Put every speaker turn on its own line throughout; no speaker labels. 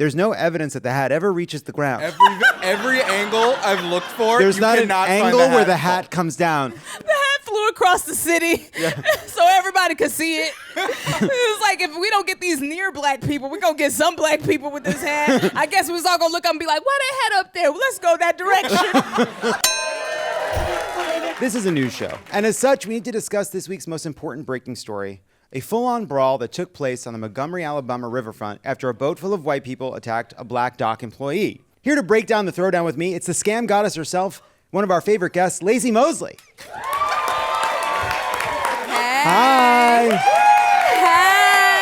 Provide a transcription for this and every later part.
there's no evidence that the hat ever reaches the ground.
Every angle I've looked for,
There's
you
not an
cannot
angle
find
where the hat comes down.
The hat flew across the city so everybody could see it. It was like, if we don't get these near black people, we're going to get some black people with this hat. I guess we was all going to look up and be like, why that hat up there? Well, let's go that direction.
This is a news show. And as such, we need to discuss this week's most important breaking story. A full-on brawl that took place on the Montgomery, Alabama riverfront after a boat full of white people attacked a black dock employee. Here to break down the throwdown with me, it's the scam goddess herself, one of our favorite guests, Laci Mosley.
Hey.
Hi.
Hey.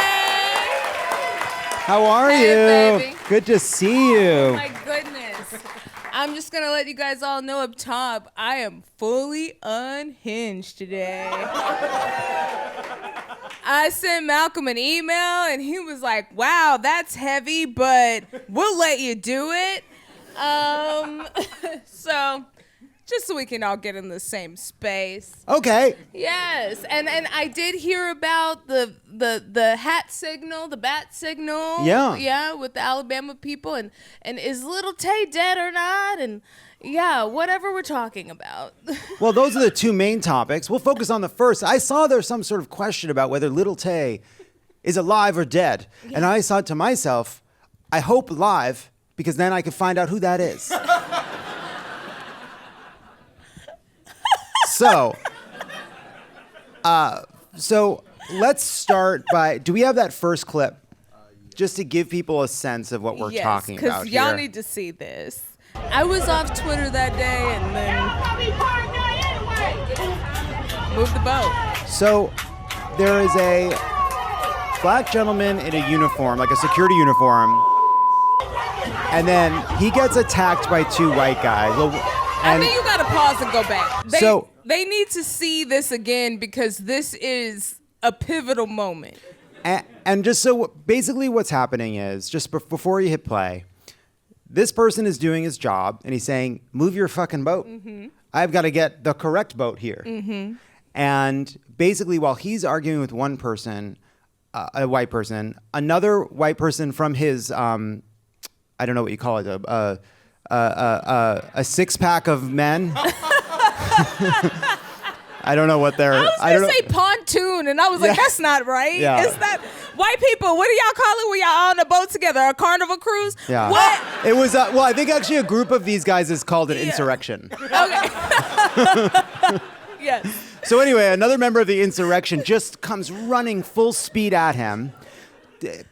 How are
Hey,
you?
baby.
Good to see you.
Oh my goodness. I'm just going to let you guys all know up top, I am fully unhinged today. I sent Malcolm an email and he was like, wow, that's heavy, but we'll let you do it. So just so we can all get in the same space.
Okay.
Yes, and I did hear about the hat signal, the bat signal.
Yeah,
with the Alabama people, and is Little Tay dead or not? And yeah, whatever we're talking about.
Well, those are the two main topics. We'll focus on the first. I saw there's some sort of question about whether Little Tay is alive or dead, and I thought to myself, I hope alive, because then I could find out who that is. So let's start by, do we have that first clip? Just to give people a sense of what we're talking about
because y'all
here.
need to see this. I was off Twitter that day and then moved the boat.
So there is a black gentleman in a uniform, like a security uniform, and then he gets attacked by two white guys.
I think you gotta pause and go back. They need to see this again because this is a pivotal moment.
And just so basically what's happening is, just before you hit play, this person is doing his job and he's saying, move your fucking boat. Mm-hmm. I've got to get the correct boat here. Mm-hmm. And basically while he's arguing with one person, a white person, another white person from his, I don't know what you call it, a six-pack of men. I don't know what they're...
I was going to say pontoon, and I was like, that's not right.
Yeah.
Is that... White people, what do y'all call it when y'all on a boat together? A carnival cruise?
Yeah.
What?
It was, well, I think actually a group of these guys is called an insurrection.
Okay. Yes.
So anyway, another member of the insurrection just comes running full speed at him,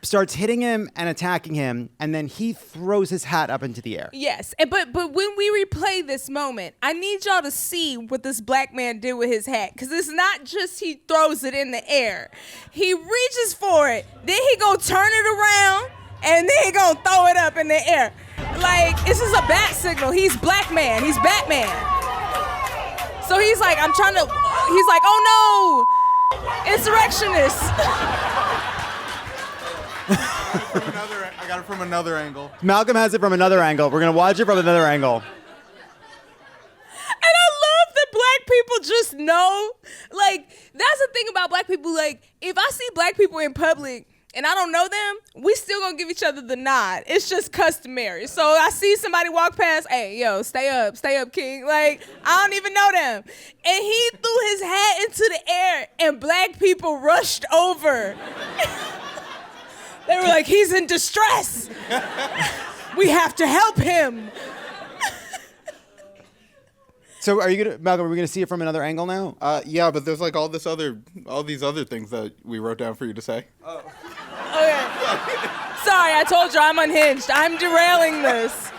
starts hitting him and attacking him, and then he throws his hat up into the air.
Yes, but when we replay this moment, I need y'all to see what this black man did with his hat, because it's not just he throws it in the air. He reaches for it, then he gonna turn it around, and then he gonna throw it up in the air. Like, this is a bat signal. He's black man. He's Batman. So he's like, he's like, oh no, insurrectionists.
I got it from another angle.
Malcolm has it from another angle. We're going to watch it from another angle.
And I love that black people just know. Like, that's the thing about black people. Like, if I see black people in public and I don't know them, we still gonna give each other the nod. It's just customary. So I see somebody walk past, hey, yo, stay up, king. Like, I don't even know them. And he threw his hat into the air and black people rushed over. They were like, he's in distress. We have to help him.
So Malcolm, are we gonna see it from another angle now?
Yeah, but there's like all these other things that we wrote down for you to say. Oh.
Okay. Sorry, I told you I'm unhinged. I'm derailing this.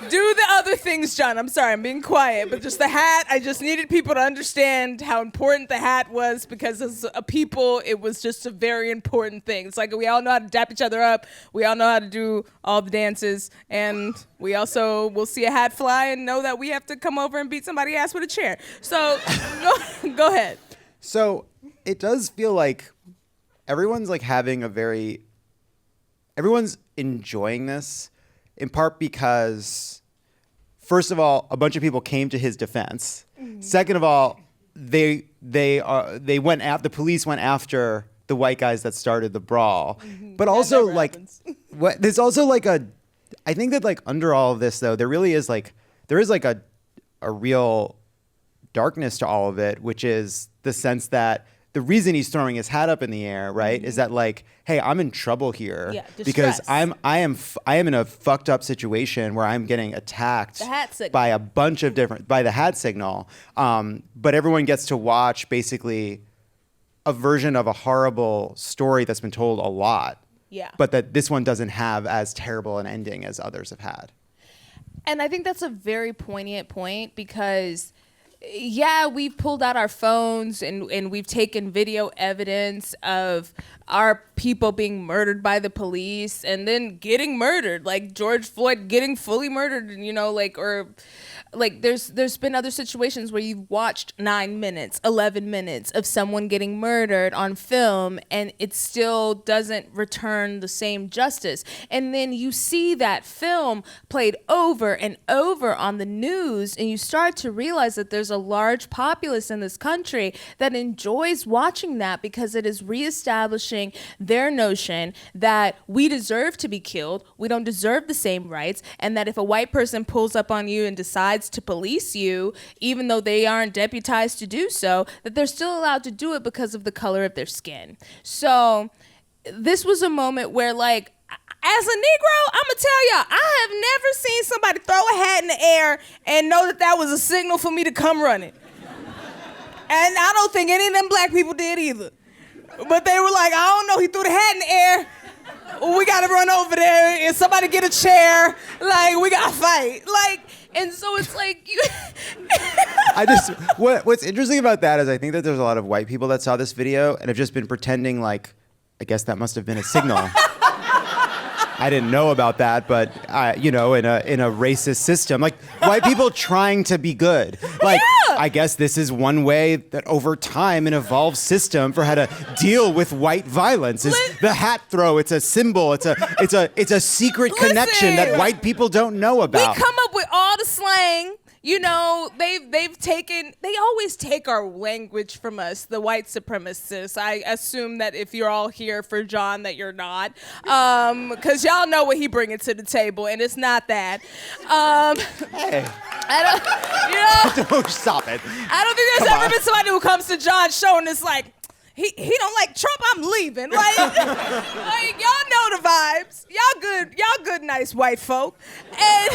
Do the other things, John. I'm sorry, I'm being quiet, but just the hat, I just needed people to understand how important the hat was, because as a people, it was just a very important thing. It's like we all know how to dap each other up. We all know how to do all the dances, and we also will see a hat fly and know that we have to come over and beat somebody's ass with a chair. So go ahead.
So it does feel like everyone's enjoying this, in part because, first of all, a bunch of people came to his defense. Mm-hmm. Second of all, the police went after the white guys that started the brawl. But also
never
like,
happens.
there's also like I think that like under all of this though, there is like a real darkness to all of it, which is the sense that the reason he's throwing his hat up in the air, right, is that like, hey, I'm in trouble here because
distress.
I am in a fucked up situation where I'm getting attacked by a bunch of by the hat signal. But everyone gets to watch basically a version of a horrible story that's been told a lot.
Yeah.
But that this one doesn't have as terrible an ending as others have had.
And I think that's a very poignant point because, yeah, we've pulled out our phones and we've taken video evidence of our people being murdered by the police and then getting murdered, like George Floyd getting fully murdered, you know, like, or like there's been other situations where you've watched 9 minutes, 11 minutes of someone getting murdered on film and it still doesn't return the same justice. And then you see that film played over and over on the news and you start to realize that there's a large populace in this country that enjoys watching that because it is reestablishing their notion that we deserve to be killed, we don't deserve the same rights, and that if a white person pulls up on you and decides to police you, even though they aren't deputized to do so, that they're still allowed to do it because of the color of their skin. So this was a moment where, like, as a Negro, I'm gonna tell y'all, I have never seen somebody throw a hat in the air and know that that was a signal for me to come running. And I don't think any of them black people did either. But they were like, I don't know, he threw the hat in the air. We gotta run over there and somebody get a chair. Like, we gotta fight. Like, and so it's like, you
What's interesting about that is I think that there's a lot of white people that saw this video and have just been pretending like, I guess that must have been a signal. I didn't know about that, but you know, in a racist system, like white people trying to be good. Like,
Yeah.
I guess this is one way that over time an evolved system for how to deal with white violence is the hat throw. It's a symbol. It's a secret connection that white people don't know about.
We come up with all the slang. You know, they always take our language from us, the white supremacists. I assume that if you're all here for Jon, that you're not. Because y'all know what he bringing to the table, and it's not that.
Hey.
I don't, you know,
Don't stop it.
I don't think there's ever been somebody who comes to Jon show and it's like, he don't like Trump, I'm leaving. Like, like y'all know the vibes. Y'all good, nice white folk. And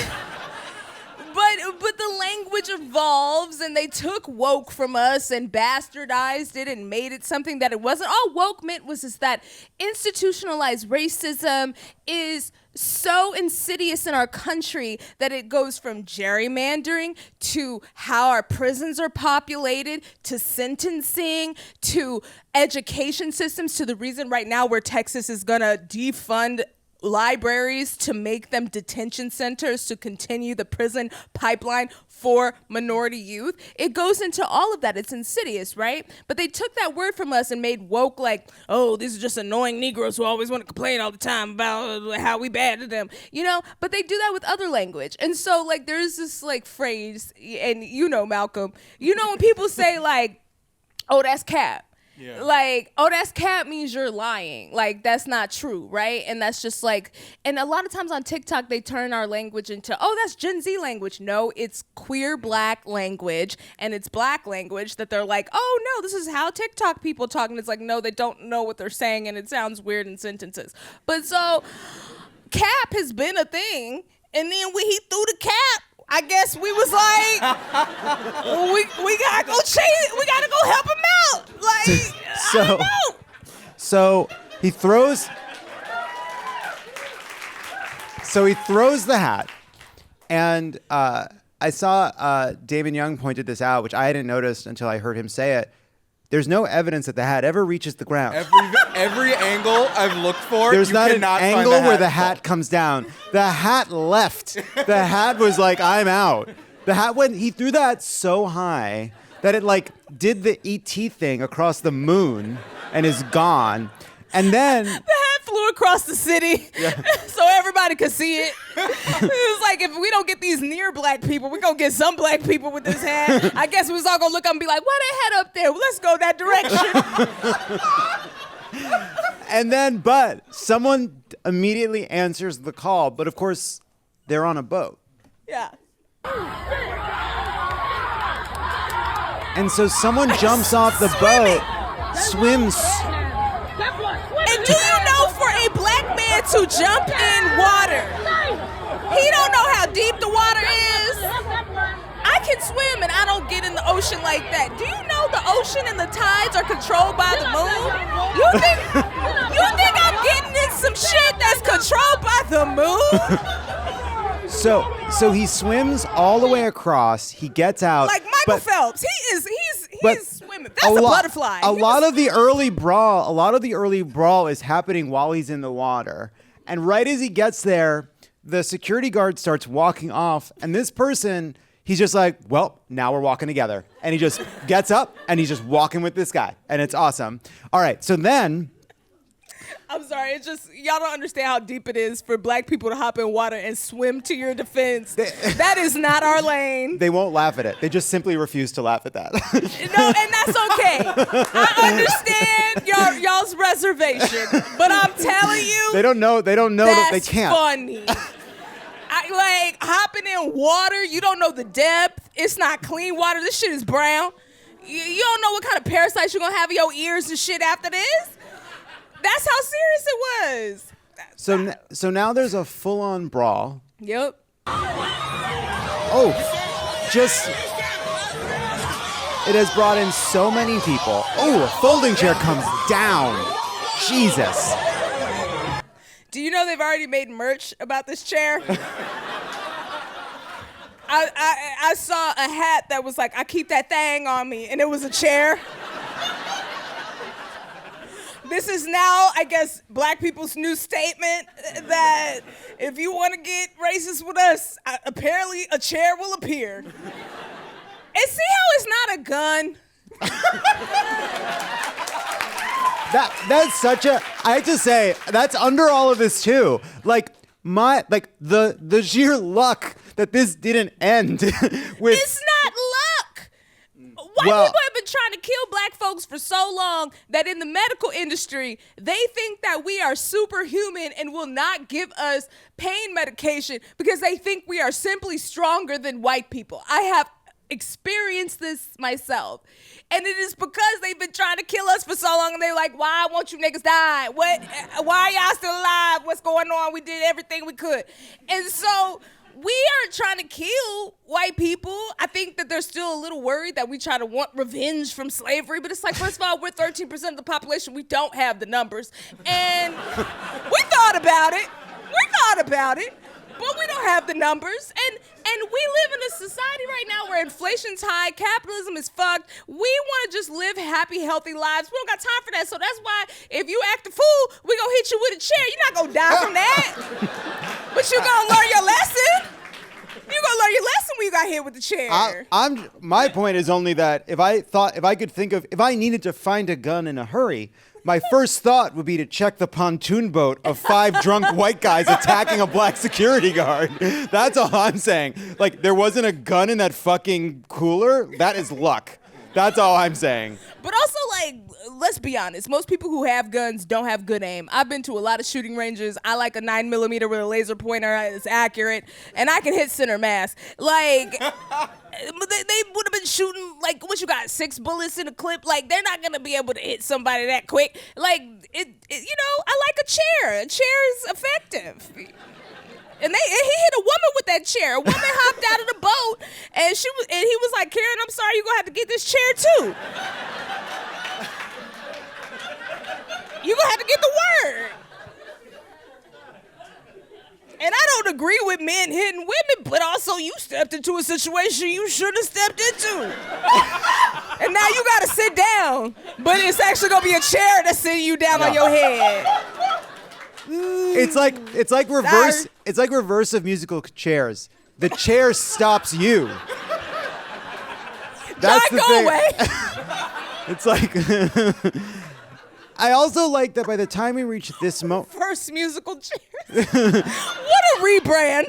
But the language evolves and they took woke from us and bastardized it and made it something that it wasn't. All woke meant was just that institutionalized racism is so insidious in our country that it goes from gerrymandering to how our prisons are populated to sentencing to education systems to the reason right now where Texas is gonna defund libraries to make them detention centers to continue the prison pipeline for minority youth. It goes into all of that. It's insidious, right? But they took that word from us and made woke like, oh, these are just annoying Negroes who always want to complain all the time about how we bad to them, you know? But they do that with other language. And so like there's this like phrase, and you know, Malcolm, you know when people say like, oh, that's cap. Yeah. Like, oh, that's cap means you're lying. Like, that's not true, right? And that's just like, and a lot of times on TikTok, they turn our language into, oh, that's Gen Z language. No, it's queer black language, and it's black language that they're like, oh, no, this is how TikTok people talk. And it's like, no, they don't know what they're saying, and it sounds weird in sentences. But so, cap has been a thing, and then when he threw the cap, I guess we was like, we gotta go change. We gotta go help him out. Like, I don't know.
So he throws. So he throws the hat, and I saw Damon Young pointed this out, which I hadn't noticed until I heard him say it. There's no evidence that the hat ever reaches the ground.
Every angle I've looked for,
there's not an
cannot
angle
find
where the hat comes down. The hat left. The hat was like, I'm out. The hat went. He threw that so high that it like did the ET thing across the moon and is gone. And then
the hat flew across the city, so everybody could see it. It was like, if we don't get these near black people, we're gonna get some black people with this hat. I guess we was all gonna look up and be like, why that hat up there? Well, let's go that direction.
But someone immediately answers the call. But of course, they're on a boat.
Yeah.
And so someone jumps off the boat, swims.
And do you know, for a black man to jump in water, he don't know how deep the water is. I can swim and I don't get in the ocean like that. Do you know the ocean and the tides are controlled by the moon? You think I'm getting in some shit that's controlled by the moon?
So he swims all the way across. He gets out.
Like Michael Phelps. He's swimming. That's a butterfly.
A lot of the early brawl is happening while he's in the water. And right as he gets there, the security guard starts walking off, and this person, he's just like, well, now we're walking together. And he just gets up and he's just walking with this guy. And it's awesome. All right, so then
I'm sorry, it's just, y'all don't understand how deep it is for black people to hop in water and swim to your defense. That is not our lane.
They won't laugh at it. They just simply refuse to laugh at that.
No, and that's okay. I understand y'all's reservation, but I'm telling you,
They don't know that they can't.
Funny. Like hopping in water, you don't know the depth. It's not clean water. This shit is brown. You don't know what kind of parasites you're gonna have in your ears and shit after this. That's how serious it was.
So now there's a full-on brawl.
Yep.
Oh, it has brought in so many people. Oh, a folding chair comes down. Jesus.
Do you know they've already made merch about this chair? I saw a hat that was like, I keep that thing on me, and it was a chair. This is now, I guess, black people's new statement that if you want to get racist with us, apparently a chair will appear. And see how it's not a gun?
That's such a, I have to say, that's under all of this too. Like the sheer luck that this didn't end with.
It's not luck. White people have been trying to kill black folks for so long that in the medical industry, they think that we are superhuman and will not give us pain medication because they think we are simply stronger than white people. I have experienced this myself. And it is because they've been trying to kill us for so long and they're like, why won't you niggas die? Why are y'all still alive? What's going on? We did everything we could. And so we are trying to kill white people. I think that they're still a little worried that we try to want revenge from slavery. But it's like, first of all, we're 13% of the population. We don't have the numbers. And we thought about it. But we don't have the numbers. And we live in a society right now where inflation's high, capitalism is fucked. We want to just live happy, healthy lives. We don't got time for that. So that's why if you act a fool, we gonna hit you with a chair. You're not gonna die from that. But you gonna learn your lesson. You're gonna learn your lesson when you got hit with the chair.
My point is only that if I needed to find a gun in a hurry, my first thought would be to check the pontoon boat of 5 drunk white guys attacking a black security guard. That's all I'm saying. Like, there wasn't a gun in that fucking cooler. That is luck. That's all I'm saying.
But also, like, let's be honest. Most people who have guns don't have good aim. I've been to a lot of shooting ranges. I like a 9mm with a laser pointer. It's accurate. And I can hit center mass. Like, they would have been shooting, like, what you got, 6 bullets in a clip? Like, they're not going to be able to hit somebody that quick. Like, I like a chair. A chair is effective. And he hit a woman with that chair. A woman hopped out of the boat, and he was like, Karen, I'm sorry, you're going to have to get this chair too. You're going to have to get the word. And I don't agree with men hitting women, but also you stepped into a situation you shouldn't have stepped into. And now you got to sit down, but it's actually going to be a chair that's sitting you down on your head.
It's like reverse.
Sorry.
It's like reverse of musical chairs. The chair stops you. That's the
go
thing.
away.
It's like. I also like that by the time we reach this moment.
First musical chairs. What a rebrand.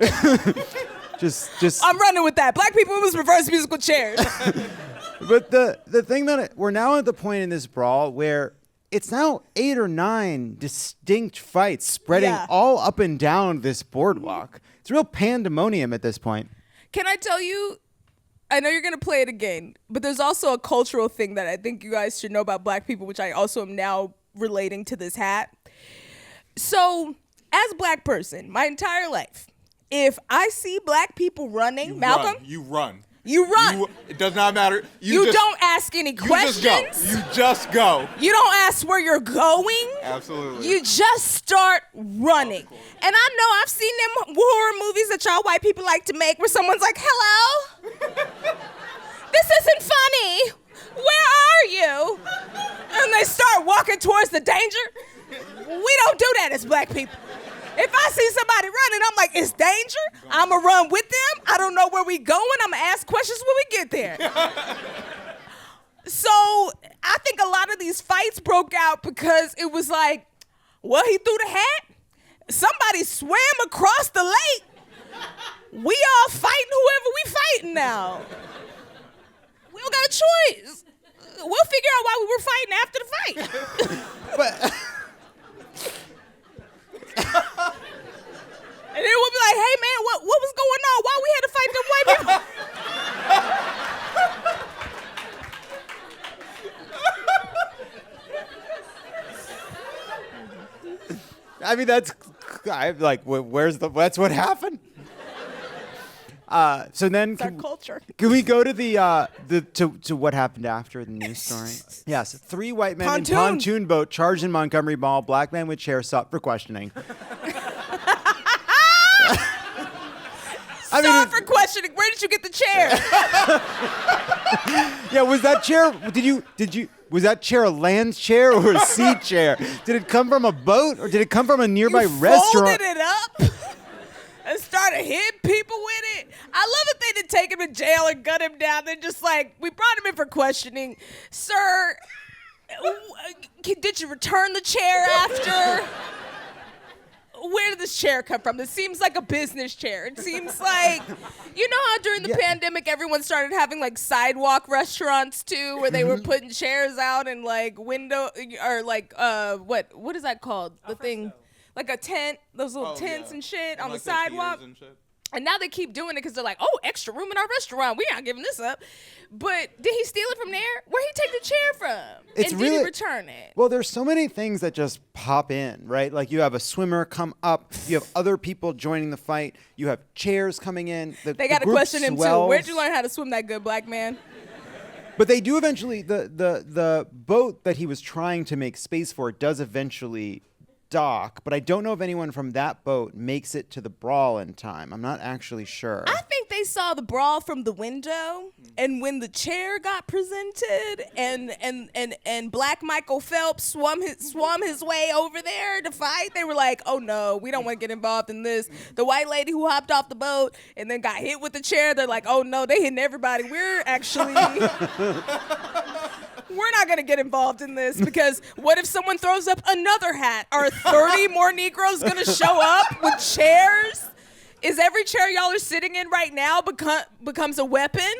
just.
I'm running with that. Black people, it was reverse musical chairs.
But the thing that we're now at the point in this brawl where it's now 8 or 9 distinct fights spreading
Yeah.
all up and down this boardwalk. It's real pandemonium at this point.
Can I tell you? I know you're gonna play it again, but there's also a cultural thing that I think you guys should know about black people, which I also am now relating to this hat. So, as a black person, my entire life, if I see black people running, Malcolm,
You run.
you run.
It does not matter.
You
just,
don't ask any
You
questions.
just go. You just go.
You don't ask where you're going.
Absolutely.
You just start running. And I know I've seen them horror movies that y'all white people like to make where someone's like, hello? This isn't funny. Where are you? And they start walking towards the danger. We don't do that as black people. If I see somebody running, I'm like, it's danger. I'm going to run with them. I don't know where we going. I'm going to ask questions when we get there. So I think a lot of these fights broke out because it was like, well, he threw the hat. Somebody swam across the lake. We all fighting whoever we fighting now. We don't got a choice. We'll figure out why we were fighting after the fight.
But
And then we'll be like, hey, man, what was going on? Why we had to fight them white people?
I mean, that's what happened. So then,
It's our culture.
can we go to to what happened after the news story? Yes, 3 white men in pontoon boat charged in Montgomery Mall. Black man with chair sought for questioning.
Sorry for questioning. Where did you get the chair?
Yeah, was that chair? Was that chair a land chair or a sea chair? Did it come from a boat or did it come from a nearby
You
restaurant?
folded it up and started hitting people with it. I love that they didn't take him to jail and gut him down. They're just like, we brought him in for questioning. Sir, did you return the chair after? Where did this chair come from? It seems like a business chair. It seems like, you know how during the pandemic everyone started having like sidewalk restaurants too, where they were putting chairs out and like window or like what is that called? The thing, like a tent, those little tents and shit on the
like
sidewalk. And now they keep doing it because they're like, oh, extra room in our restaurant. We aren't giving this up. But did he steal it from there? Where'd he take the chair from?
It's
and
really,
did he return it?
Well, there's so many things that just pop in, right? Like you have a swimmer come up. You have other people joining the fight. You have chairs coming in.
They got to question him too. Where'd you learn how to swim that good, black man?
But they do eventually, the boat that he was trying to make space for does eventually dock, but I don't know if anyone from that boat makes it to the brawl in time. I'm not actually sure.
I think they saw the brawl from the window, and when the chair got presented, and Black Michael Phelps swum his way over there to fight, they were like, "Oh no, we don't want to get involved in this." The white lady who hopped off the boat and then got hit with the chair, they're like, "Oh no, they hitting everybody. We're actually." We're not going to get involved in this because what if someone throws up another hat? Are 30 more Negroes going to show up with chairs? Is every chair y'all are sitting in right now becomes a weapon?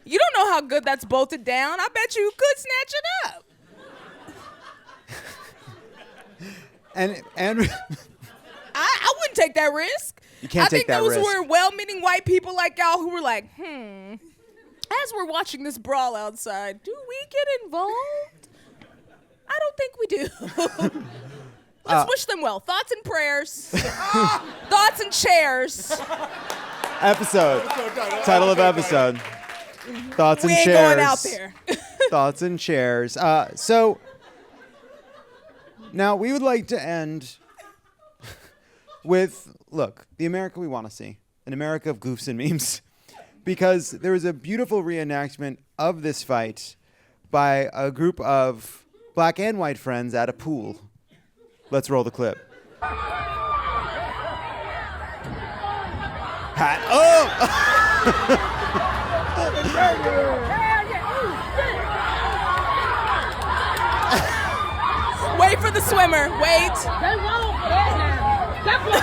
You don't know how good that's bolted down. I bet you could snatch it up.
And
I wouldn't take that risk.
You can't take that risk.
I think those were well-meaning white people like y'all who were like, as we're watching this brawl outside, do we get involved? I don't think we do. Let's wish them well. Thoughts and prayers. Thoughts and chairs.
Episode. Title of episode. Thoughts and
We ain't
chairs.
going out there.
Thoughts and chairs. So now we would like to end with, look, the America we want to see. An America of goofs and memes. Because there was a beautiful reenactment of this fight by a group of black and white friends at a pool. Let's roll the clip. Hat. Oh!
Wait for the swimmer. Wait.
They won't. That's what he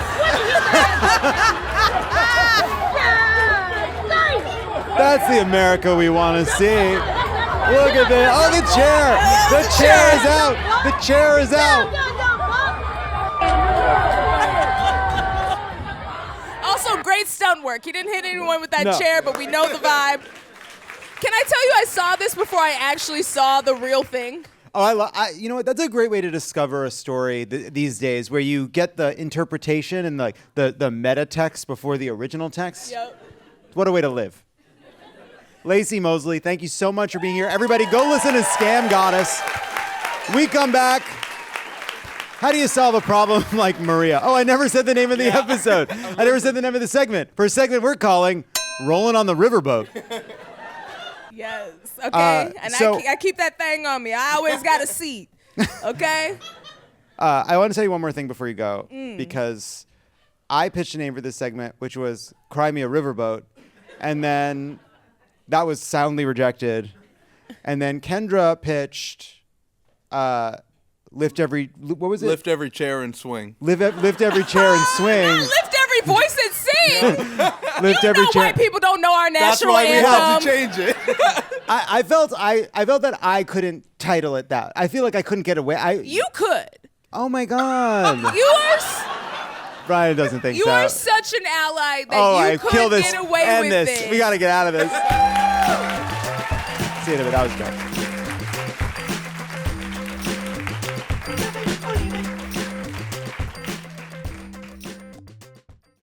That's the America we want to see. Look at this. Oh, the chair. The chair is out. The chair is out.
Also, great stunt work. He didn't hit anyone with that
No.
chair, but we know the vibe. Can I tell you I saw this before I actually saw the real thing?
Oh, you know what? That's a great way to discover a story these days, where you get the interpretation and like the meta text before the original text.
Yep.
What a way to live. Laci Mosley, thank you so much for being here. Everybody, go listen to Scam Goddess. We come back. How do you solve a problem like Maria? Oh, I never said the name of the episode. I never said the name of the segment. For a segment we're calling Rolling on the Riverboat.
Yes. Okay. And
so-
I keep that thing on me. I always got a seat. Okay.
I want to tell you one more thing before you go, because I pitched a name for this segment, which was Cry Me a Riverboat, and then that was soundly rejected. And then Kendra pitched Lift Every, what was it?
Lift every chair and swing.
Lift every chair and swing.
Not lift every voice and sing.
Lift
You
every
know
chair.
white people don't know our
That's
national
why we have to
anthem.
change it.
I felt that I couldn't title it that. I feel like I couldn't get away.
You could.
Oh my God. Brian doesn't think
You
so.
are such an ally that
I
you could
kill this.
get away
End
with
this.
it.
We got to get out of this. See you in a bit. That was great.